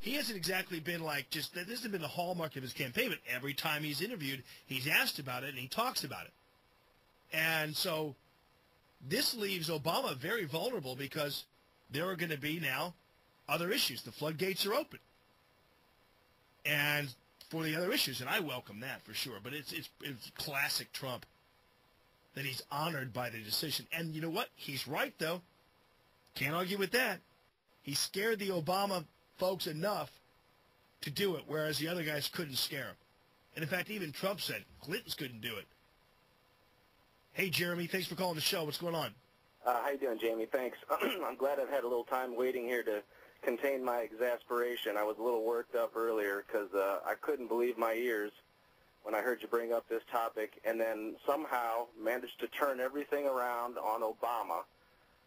he hasn't exactly been like this hasn't been the hallmark of his campaign, but every time he's interviewed, he's asked about it and he talks about it. And so this leaves Obama very vulnerable because there are going to be now other issues. The floodgates are open. And for the other issues, and I welcome that for sure, but it's classic Trump that he's honored by the decision. And you know what? He's right, though. Can't argue with that. He scared the Obama folks enough to do it, whereas the other guys couldn't scare him. And in fact, even Trump said Clinton's couldn't do it. Hey, Jeremy, thanks for calling the show. What's going on? How you doing, Jamie? Thanks. I'm glad I've had a little time waiting here to contain my exasperation. I was a little worked up earlier because I couldn't believe my ears when I heard you bring up this topic, and then somehow managed to turn everything around on Obama.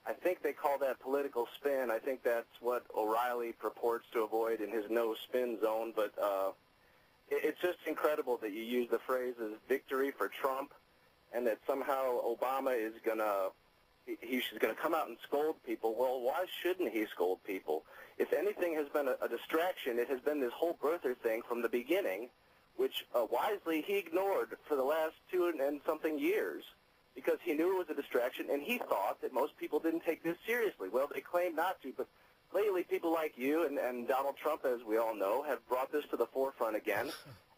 I think they call that political spin. I think that's what O'Reilly purports to avoid in his no-spin zone, but it's just incredible that you use the phrases victory for Trump and that somehow Obama is going to he's going to come out and scold people. Well, why shouldn't he scold people? If anything has been a distraction, it has been this whole birther thing from the beginning, which wisely he ignored for the last 2 and something years because he knew it was a distraction, and he thought that most people didn't take this seriously. Well, they claim not to, but lately people like you and Donald Trump, as we all know, have brought this to the forefront again.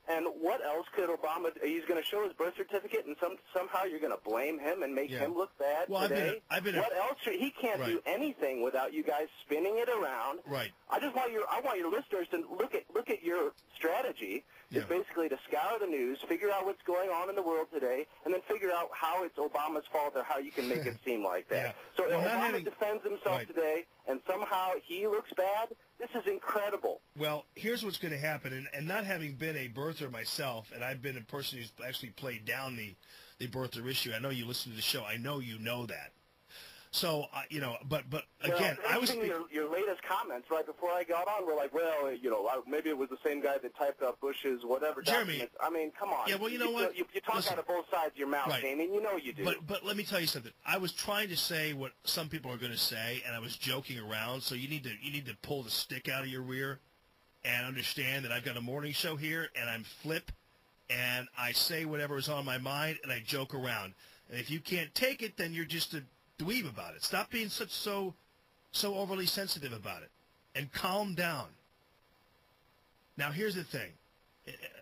And what else could Obama do? He's going to show his birth certificate, and somehow you're going to blame him and make him look bad today? What else? He can't do anything without you guys spinning it around. Right. I want your listeners to look at your strategy. Is basically to scour the news, figure out what's going on in the world today, and then figure out how it's Obama's fault or how you can make it seem like that. So if Obama defends himself today and somehow he looks bad, this is incredible. Well, here's what's going to happen, and not having been a birther myself, and I've been a person who's actually played down the birther issue. I know you listen to the show. I know you know that. So, but again, I was your latest comments right before I got on were like, well, maybe it was the same guy that typed up Bush's whatever Jeremy, documents. I mean, come on. Yeah, well, you know what? You talk out of both sides of your mouth, Jamie, and you know you do. But let me tell you something. I was trying to say what some people are going to say, and I was joking around. So you need to pull the stick out of your rear and understand that I've got a morning show here, and I'm flip, and I say whatever is on my mind, and I joke around. And if you can't take it, then you're just a dweeb about it. Stop being so overly sensitive about it, and calm down. Now, here's the thing.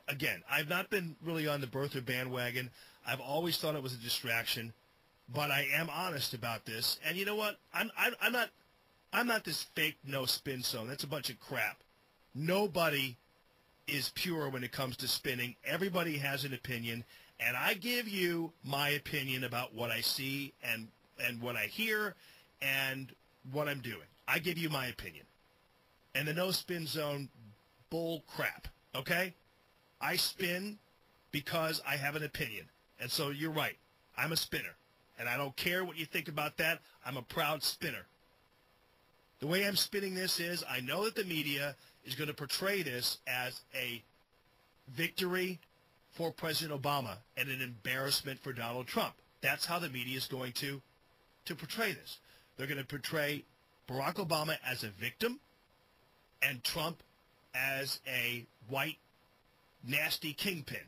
Again, I've not been really on the birther bandwagon. I've always thought it was a distraction, but I am honest about this. And you know what? I'm not this fake no spin zone. That's a bunch of crap. Nobody is pure when it comes to spinning. Everybody has an opinion, and I give you my opinion about what I see and what I hear and what I'm doing. I give you my opinion. And the no spin zone bull crap, okay? I spin because I have an opinion. And so you're right. I'm a spinner. And I don't care what you think about that. I'm a proud spinner. The way I'm spinning this is I know that the media is going to portray this as a victory for President Obama and an embarrassment for Donald Trump. That's how the media is going to portray this. They're going to portray Barack Obama as a victim and Trump as a white, nasty kingpin.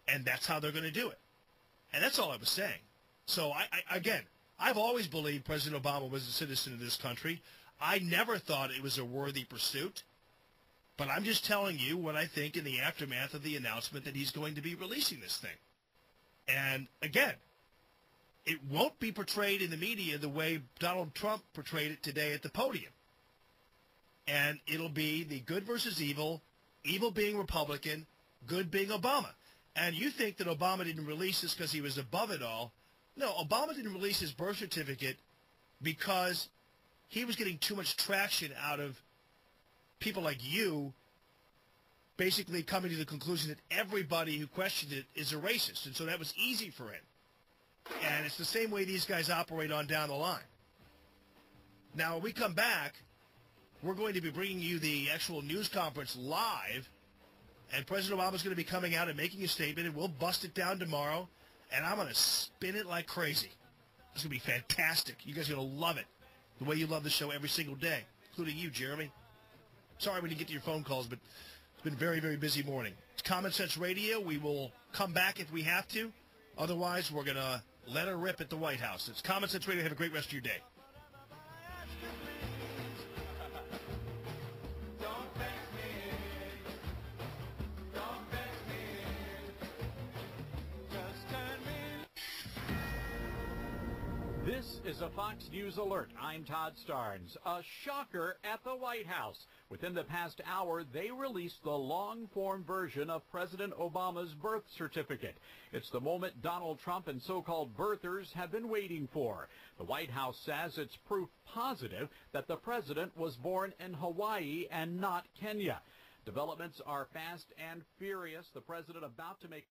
And that's how they're going to do it. And that's all I was saying. So, again, I've always believed President Obama was a citizen of this country. I never thought it was a worthy pursuit. But I'm just telling you what I think in the aftermath of the announcement that he's going to be releasing this thing. And, again, it won't be portrayed in the media the way Donald Trump portrayed it today at the podium. And it'll be the good versus evil, evil being Republican, good being Obama. And you think that Obama didn't release this because he was above it all. No, Obama didn't release his birth certificate because he was getting too much traction out of people like you basically coming to the conclusion that everybody who questioned it is a racist. And so that was easy for him. And it's the same way these guys operate on down the line. Now, when we come back, we're going to be bringing you the actual news conference live, and President Obama's going to be coming out and making a statement, and we'll bust it down tomorrow, and I'm going to spin it like crazy. It's going to be fantastic. You guys are going to love it, the way you love the show every single day, including you, Jeremy. Sorry we didn't get to your phone calls, but it's been a very, very busy morning. It's Common Sense Radio. We will come back if we have to. Otherwise, we're going to let her rip at the White House. It's Common Sense Radio. Have a great rest of your day. This is a Fox News Alert. I'm Todd Starnes. A shocker at the White House. Within the past hour, they released the long-form version of President Obama's birth certificate. It's the moment Donald Trump and so-called birthers have been waiting for. The White House says it's proof positive that the president was born in Hawaii and not Kenya. Developments are fast and furious. The president about to make